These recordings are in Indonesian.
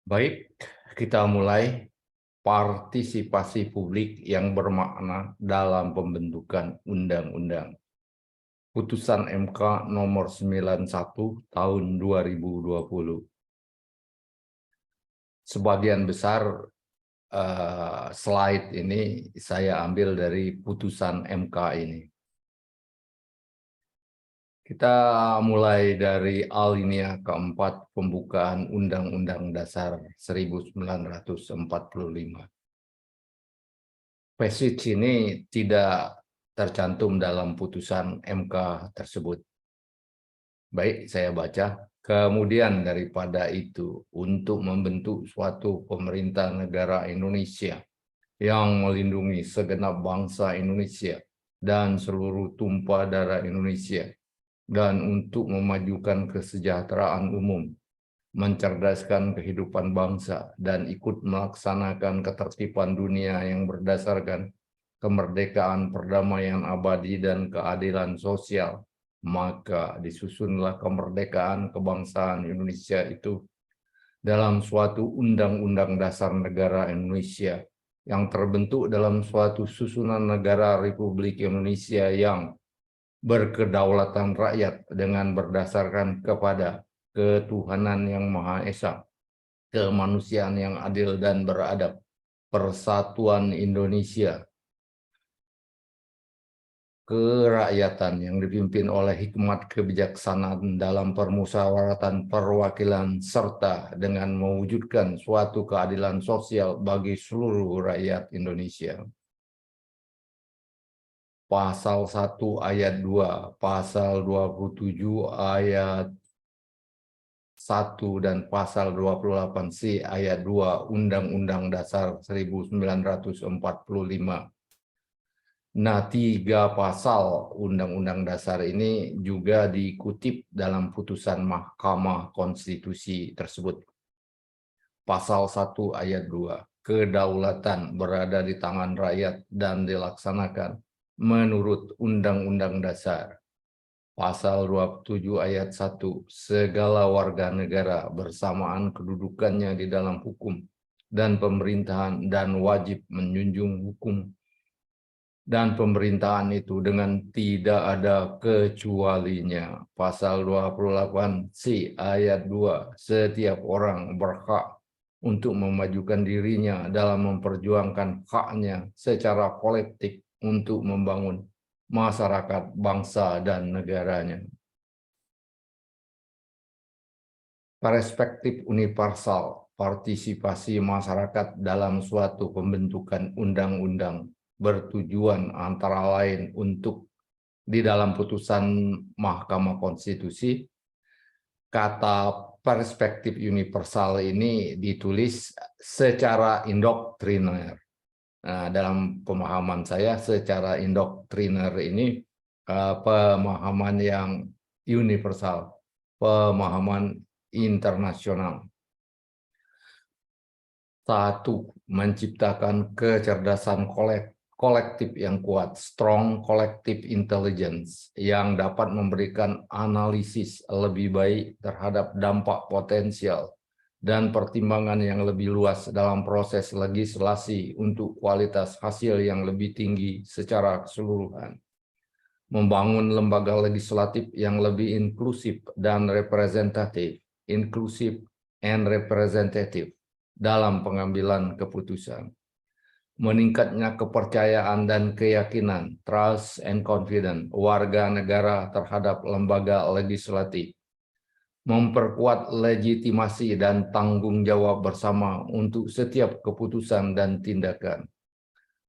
Baik, kita mulai partisipasi publik yang bermakna dalam pembentukan undang-undang. Putusan MK nomor 91 tahun 2020. Sebagian besar slide ini saya ambil dari putusan MK ini. Kita mulai dari alinea keempat pembukaan Undang-Undang Dasar 1945. Passage ini tidak tercantum dalam putusan MK tersebut. Baik, saya baca. Kemudian daripada itu, untuk membentuk suatu pemerintah negara Indonesia yang melindungi segenap bangsa Indonesia dan seluruh tumpah darah Indonesia, dan untuk memajukan kesejahteraan umum, mencerdaskan kehidupan bangsa, dan ikut melaksanakan ketertiban dunia yang berdasarkan kemerdekaan, perdamaian abadi, dan keadilan sosial, maka disusunlah kemerdekaan kebangsaan Indonesia itu dalam suatu Undang-Undang Dasar Negara Indonesia yang terbentuk dalam suatu susunan negara Republik Indonesia yang berkedaulatan rakyat dengan berdasarkan kepada ketuhanan yang Maha Esa, kemanusiaan yang adil dan beradab, persatuan Indonesia, kerakyatan yang dipimpin oleh hikmat kebijaksanaan dalam permusyawaratan perwakilan, serta dengan mewujudkan suatu keadilan sosial bagi seluruh rakyat Indonesia. Pasal 1 ayat 2, pasal 27 ayat 1 dan pasal 28C ayat 2 Undang-Undang Dasar 1945. Nah, 3 pasal Undang-Undang Dasar ini juga dikutip dalam putusan Mahkamah Konstitusi tersebut. Pasal 1 ayat 2, kedaulatan berada di tangan rakyat dan dilaksanakan menurut Undang-Undang Dasar. Pasal 27 ayat 1, segala warga negara bersamaan kedudukannya di dalam hukum dan pemerintahan dan wajib menjunjung hukum dan pemerintahan itu dengan tidak ada kecualinya. Pasal 28C ayat 2, setiap orang berhak untuk memajukan dirinya dalam memperjuangkan haknya secara kolektif untuk membangun masyarakat, bangsa, dan negaranya. Perspektif universal, partisipasi masyarakat dalam suatu pembentukan undang-undang bertujuan antara lain untuk, di dalam putusan Mahkamah Konstitusi, kata perspektif universal ini ditulis secara indoktriner. Nah, dalam pemahaman saya, secara indoktriner ini pemahaman yang universal, pemahaman internasional. 1. Menciptakan kecerdasan kolektif yang kuat, strong collective intelligence, yang dapat memberikan analisis lebih baik terhadap dampak potensial dan pertimbangan yang lebih luas dalam proses legislasi untuk kualitas hasil yang lebih tinggi secara keseluruhan. Membangun lembaga legislatif yang lebih inklusif dan representatif, inclusive and representative, dalam pengambilan keputusan. Meningkatnya kepercayaan dan keyakinan, trust and confidence, warga negara terhadap lembaga legislatif. Memperkuat legitimasi dan tanggung jawab bersama untuk setiap keputusan dan tindakan.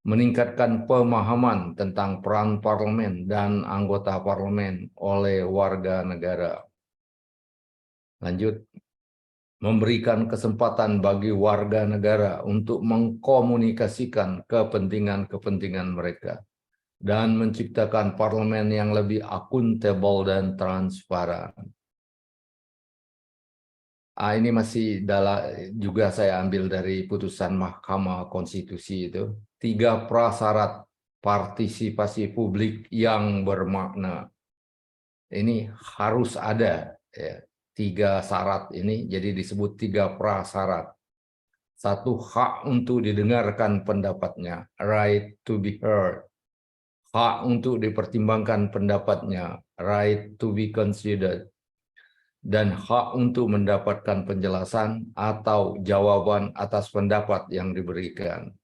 Meningkatkan pemahaman tentang peran parlemen dan anggota parlemen oleh warga negara. Lanjut. Memberikan kesempatan bagi warga negara untuk mengkomunikasikan kepentingan-kepentingan mereka dan menciptakan parlemen yang lebih akuntabel dan transparan. Ini masih juga saya ambil dari putusan Mahkamah Konstitusi itu. 3 prasyarat partisipasi publik yang bermakna. Ini harus ada, ya. 3 syarat ini jadi disebut 3 prasyarat. Satu, hak untuk didengarkan pendapatnya, right to be heard. Hak untuk dipertimbangkan pendapatnya, right to be considered. Dan hak untuk mendapatkan penjelasan atau jawaban atas pendapat yang diberikan.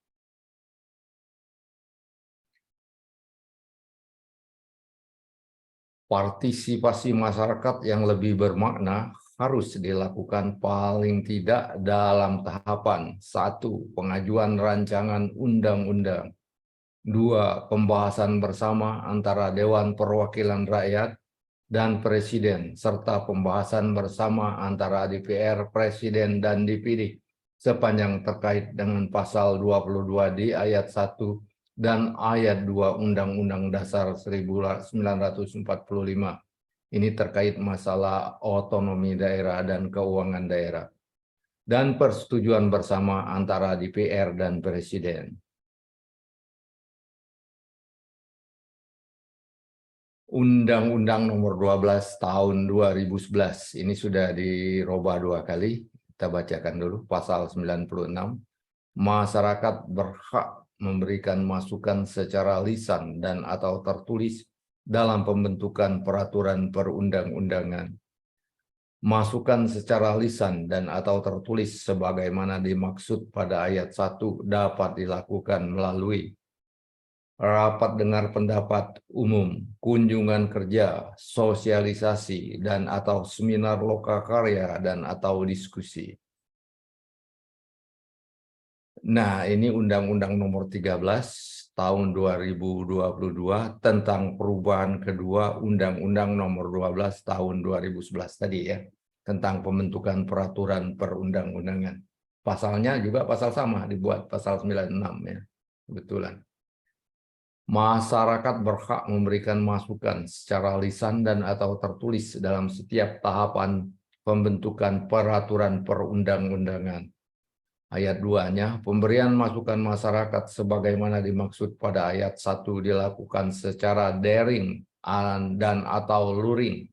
Partisipasi masyarakat yang lebih bermakna harus dilakukan paling tidak dalam tahapan: 1. Pengajuan rancangan undang-undang. 2. Pembahasan bersama antara Dewan Perwakilan Rakyat dan Presiden, serta pembahasan bersama antara DPR, Presiden, dan DPD sepanjang terkait dengan pasal 22 di ayat 1 dan ayat 2 Undang-Undang Dasar 1945. Ini terkait masalah otonomi daerah dan keuangan daerah. Dan persetujuan bersama antara DPR dan Presiden. Undang-Undang Nomor 12 Tahun 2011 ini sudah dirubah 2 kali. Kita bacakan dulu pasal 96. Masyarakat berhak memberikan masukan secara lisan dan atau tertulis dalam pembentukan peraturan perundang-undangan. Masukan secara lisan dan atau tertulis sebagaimana dimaksud pada ayat 1 dapat dilakukan melalui rapat dengar pendapat umum, kunjungan kerja, sosialisasi, dan atau seminar lokakarya dan atau diskusi. Nah, ini Undang-Undang Nomor 13 Tahun 2022 tentang perubahan kedua Undang-Undang Nomor 12 Tahun 2011 tadi ya, tentang pembentukan peraturan perundang-undangan. Pasalnya juga pasal sama, dibuat pasal 96 ya, kebetulan. Masyarakat berhak memberikan masukan secara lisan dan atau tertulis dalam setiap tahapan pembentukan peraturan perundang-undangan. Ayat 2-nya, pemberian masukan masyarakat sebagaimana dimaksud pada ayat 1 dilakukan secara daring dan atau luring.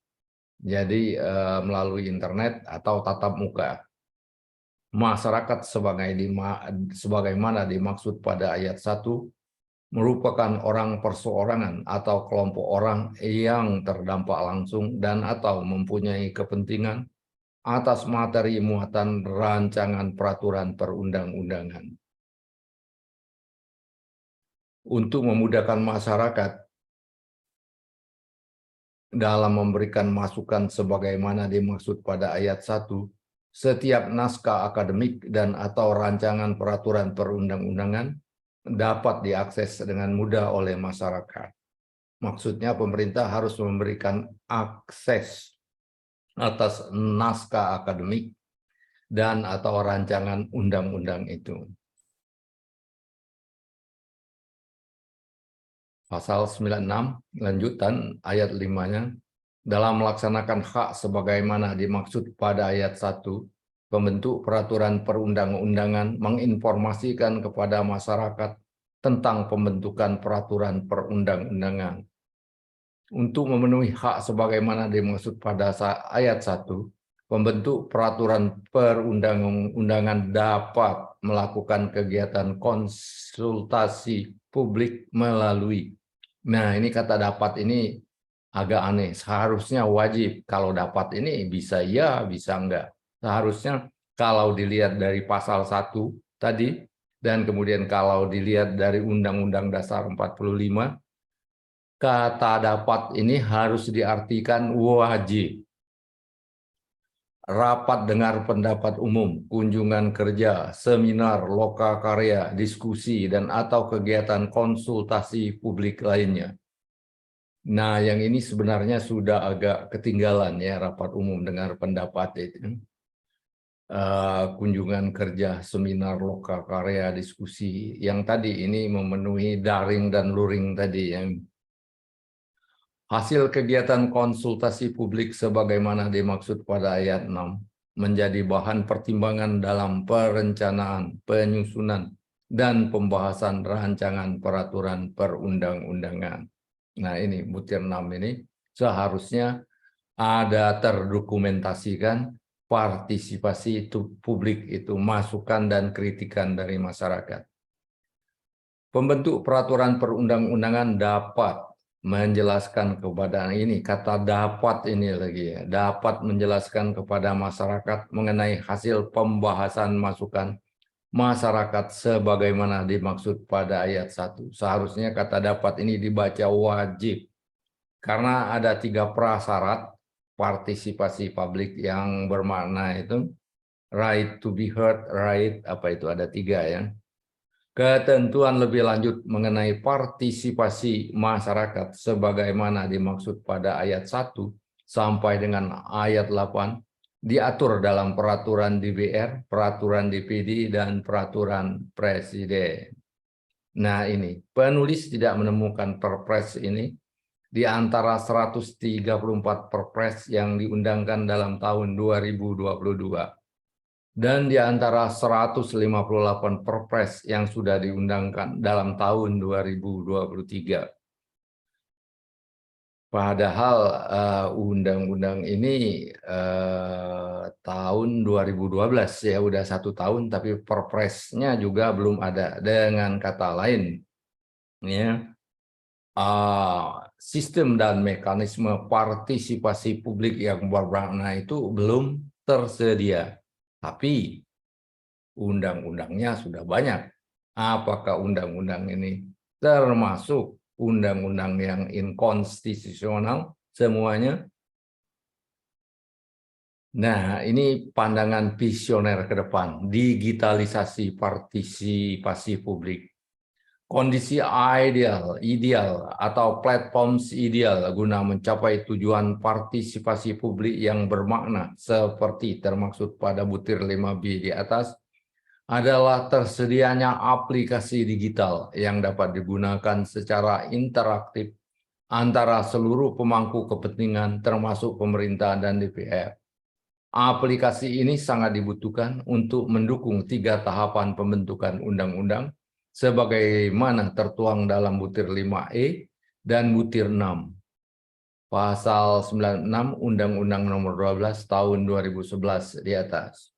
Jadi melalui internet atau tatap muka. Masyarakat sebagaimana dimaksud pada ayat 1 merupakan orang perseorangan atau kelompok orang yang terdampak langsung dan atau mempunyai kepentingan atas materi muatan rancangan peraturan perundang-undangan. Untuk memudahkan masyarakat dalam memberikan masukan sebagaimana dimaksud pada ayat 1, setiap naskah akademik dan atau rancangan peraturan perundang-undangan dapat diakses dengan mudah oleh masyarakat. Maksudnya pemerintah harus memberikan akses atas naskah akademik dan atau rancangan undang-undang itu. Pasal 96, lanjutan ayat 5-nya, dalam melaksanakan hak sebagaimana dimaksud pada ayat 1, pembentuk peraturan perundang-undangan menginformasikan kepada masyarakat tentang pembentukan peraturan perundang-undangan. Untuk memenuhi hak sebagaimana dimaksud pada ayat 1, pembentuk peraturan perundang-undangan dapat melakukan kegiatan konsultasi publik melalui. Nah, ini kata dapat ini agak aneh. Seharusnya wajib. Kalau dapat ini bisa ya, bisa enggak. Seharusnya kalau dilihat dari pasal 1 tadi, dan kemudian kalau dilihat dari Undang-Undang Dasar 45, kata dapat ini harus diartikan wajib. Rapat dengar pendapat umum, kunjungan kerja, seminar, lokakarya, diskusi, dan atau kegiatan konsultasi publik lainnya. Nah, yang ini sebenarnya sudah agak ketinggalan ya, rapat umum dengar pendapat itu. Kunjungan kerja, seminar, lokakarya, diskusi. Yang tadi ini memenuhi daring dan luring tadi yang hasil kegiatan konsultasi publik sebagaimana dimaksud pada ayat 6 menjadi bahan pertimbangan dalam perencanaan, penyusunan, dan pembahasan rancangan peraturan perundang-undangan. Nah ini butir 6 ini seharusnya ada terdokumentasikan partisipasi itu publik itu masukan dan kritikan dari masyarakat. Pembentuk peraturan perundang-undangan dapat menjelaskan kepada ini, kata dapat ini lagi ya, dapat menjelaskan kepada masyarakat mengenai hasil pembahasan masukan masyarakat sebagaimana dimaksud pada ayat 1. Seharusnya kata dapat ini dibaca wajib karena ada 3 prasyarat partisipasi publik yang bermakna itu right to be heard, right apa itu ada 3 ya. Ketentuan lebih lanjut mengenai partisipasi masyarakat sebagaimana dimaksud pada ayat 1 sampai dengan ayat 8 diatur dalam peraturan DPR, peraturan DPD, dan peraturan Presiden. Nah ini, penulis tidak menemukan perpres ini di antara 134 perpres yang diundangkan dalam tahun 2022. Dan di antara 158 perpres yang sudah diundangkan dalam tahun 2023. Padahal undang-undang ini tahun 2012 ya udah 1 tahun, tapi perpresnya juga belum ada. Dengan kata lain, ya sistem dan mekanisme partisipasi publik yang bermakna itu belum tersedia. Tapi undang-undangnya sudah banyak. Apakah undang-undang ini termasuk undang-undang yang inkonstitusional semuanya? Nah, ini pandangan visioner ke depan, digitalisasi partisipasi publik. Kondisi ideal atau platform ideal guna mencapai tujuan partisipasi publik yang bermakna seperti termaksud pada butir 5B di atas adalah tersedianya aplikasi digital yang dapat digunakan secara interaktif antara seluruh pemangku kepentingan termasuk pemerintah dan DPR. Aplikasi ini sangat dibutuhkan untuk mendukung 3 tahapan pembentukan undang-undang sebagaimana tertuang dalam butir 5E dan butir 6. Pasal 96 Undang-Undang Nomor 12 Tahun 2011 di atas.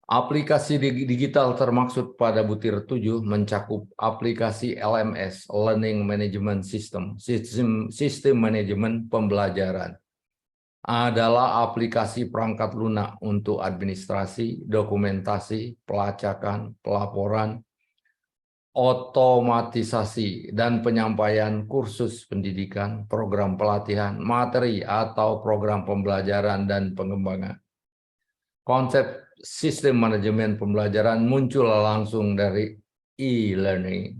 Aplikasi digital termaksud pada butir 7 mencakup aplikasi LMS, Learning Management System, sistem manajemen pembelajaran. Adalah aplikasi perangkat lunak untuk administrasi, dokumentasi, pelacakan, pelaporan, otomatisasi, dan penyampaian kursus pendidikan, program pelatihan, materi atau program pembelajaran dan pengembangan. Konsep sistem manajemen pembelajaran muncul langsung dari e-learning.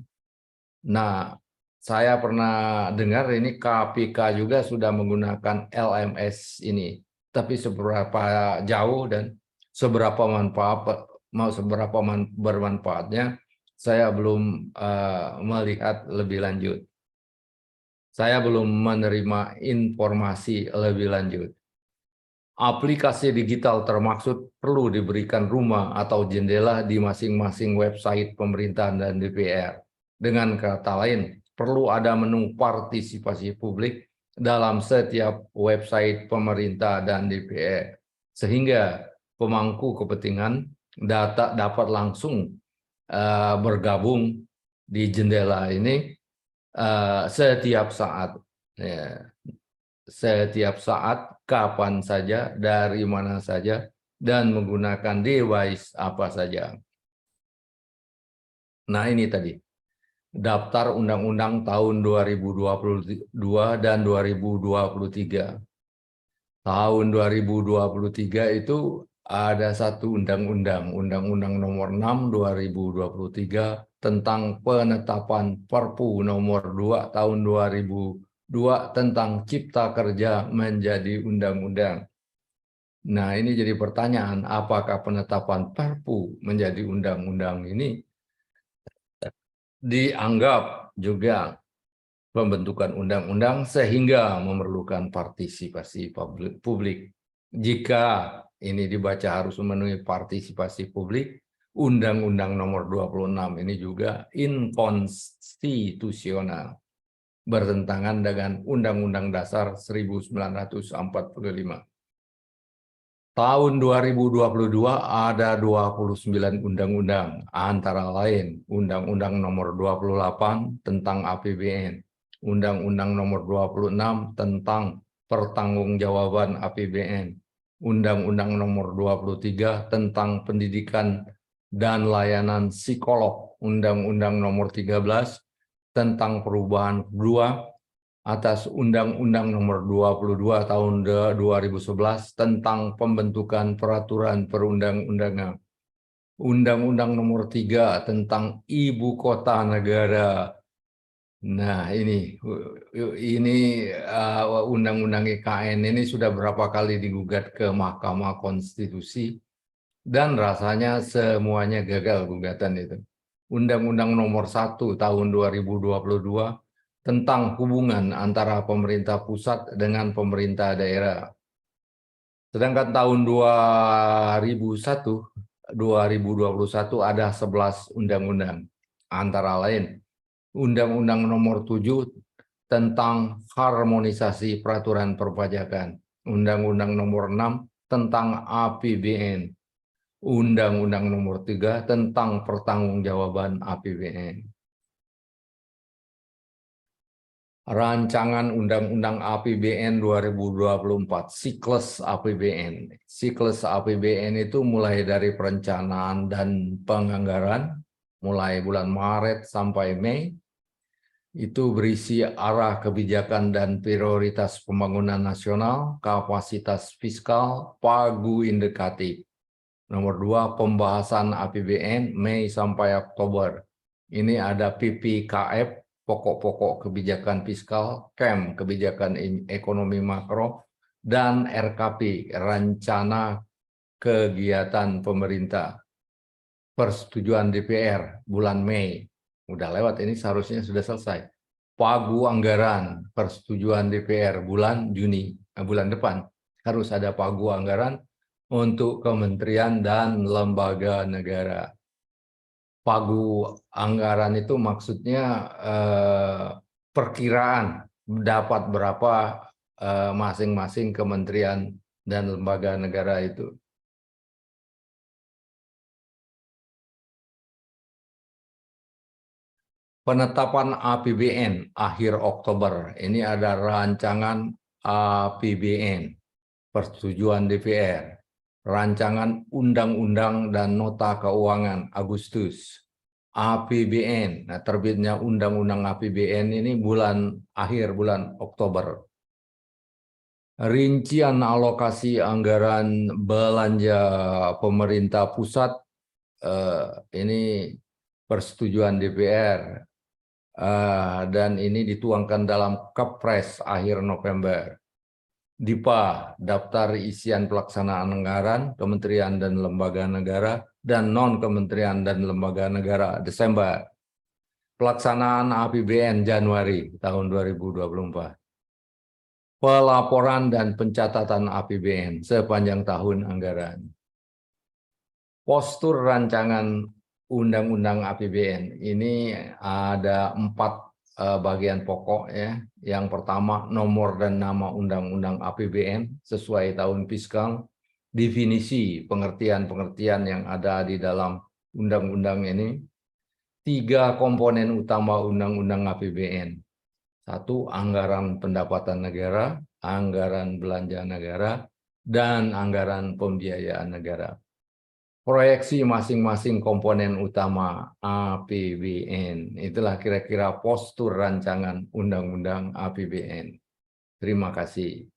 Nah, saya pernah dengar ini KPK juga sudah menggunakan LMS ini. Tapi seberapa jauh dan seberapa bermanfaatnya, saya belum melihat lebih lanjut. Saya belum menerima informasi lebih lanjut. Aplikasi digital termaksud perlu diberikan rumah atau jendela di masing-masing website pemerintahan dan DPR. Dengan kata lain, perlu ada menu partisipasi publik dalam setiap website pemerintah dan DPR, sehingga pemangku kepentingan data dapat langsung bergabung di jendela ini setiap saat. Ya. Setiap saat, kapan saja, dari mana saja, dan menggunakan device apa saja. Nah ini tadi, daftar undang-undang tahun 2022 dan 2023. Tahun 2023 itu ada satu undang-undang, Undang-Undang Nomor 6 2023 tentang penetapan Perpu Nomor 2 Tahun 2002 tentang Cipta Kerja menjadi undang-undang. Nah, ini jadi pertanyaan, apakah penetapan Perpu menjadi undang-undang ini dianggap juga pembentukan undang-undang sehingga memerlukan partisipasi publik. Jika ini dibaca harus memenuhi partisipasi publik, Undang-Undang Nomor 26 ini juga inkonstitusional, bertentangan dengan Undang-Undang Dasar 1945. Tahun 2022 ada 29 undang-undang, antara lain Undang-Undang Nomor 28 tentang APBN, Undang-Undang Nomor 26 tentang pertanggungjawaban APBN, Undang-Undang Nomor 23 tentang pendidikan dan layanan psikolog, Undang-Undang Nomor 13 tentang perubahan kedua atas Undang-Undang Nomor 22 Tahun 2011 tentang pembentukan peraturan perundang-undangan, Undang-Undang Nomor 3 tentang Ibu Kota Negara. Nah, ini Undang-Undang IKN ini sudah berapa kali digugat ke Mahkamah Konstitusi dan rasanya semuanya gagal gugatan itu. Undang-Undang Nomor 1 Tahun 2022 tentang hubungan antara pemerintah pusat dengan pemerintah daerah. Sedangkan tahun 2021 ada 11 undang-undang, antara lain Undang-Undang Nomor 7 tentang harmonisasi peraturan perpajakan, Undang-Undang Nomor 6 tentang APBN, Undang-Undang Nomor 3 tentang pertanggungjawaban APBN. Rancangan Undang-Undang APBN 2024, siklus APBN. Siklus APBN itu mulai dari perencanaan dan penganggaran, mulai bulan Maret sampai Mei, itu berisi arah kebijakan dan prioritas pembangunan nasional, kapasitas fiskal, pagu indikatif. Nomor 2, pembahasan APBN Mei sampai Oktober. Ini ada PPKF, pokok-pokok kebijakan fiskal, KEM, kebijakan ekonomi makro, dan RKP, rencana kegiatan pemerintah. Persetujuan DPR bulan Mei. Udah lewat, ini seharusnya sudah selesai. Pagu anggaran, persetujuan DPR bulan Juni, bulan depan. Harus ada pagu anggaran untuk kementerian dan lembaga negara. Pagu anggaran itu maksudnya perkiraan dapat berapa masing-masing kementerian dan lembaga negara itu. Penetapan APBN akhir Oktober. Ini ada rancangan APBN, persetujuan DPR. Rancangan Undang-Undang dan Nota Keuangan Agustus. APBN, nah terbitnya Undang-Undang APBN ini akhir bulan Oktober. Rincian alokasi anggaran belanja pemerintah pusat, ini persetujuan DPR, dan ini dituangkan dalam Kepres akhir November. DIPA, Daftar Isian Pelaksanaan Anggaran, Kementerian dan Lembaga Negara, dan Non-Kementerian dan Lembaga Negara, Desember. Pelaksanaan APBN Januari tahun 2024. Pelaporan dan pencatatan APBN sepanjang tahun anggaran. Postur rancangan Undang-Undang APBN ini ada 4 bagian pokok ya. Yang pertama, nomor dan nama Undang-Undang APBN sesuai tahun fiskal, definisi pengertian-pengertian yang ada di dalam undang-undang ini, 3 komponen utama Undang-Undang APBN. 1, anggaran pendapatan negara, anggaran belanja negara, dan anggaran pembiayaan negara. Proyeksi masing-masing komponen utama APBN. Itulah kira-kira postur rancangan Undang-Undang APBN. Terima kasih.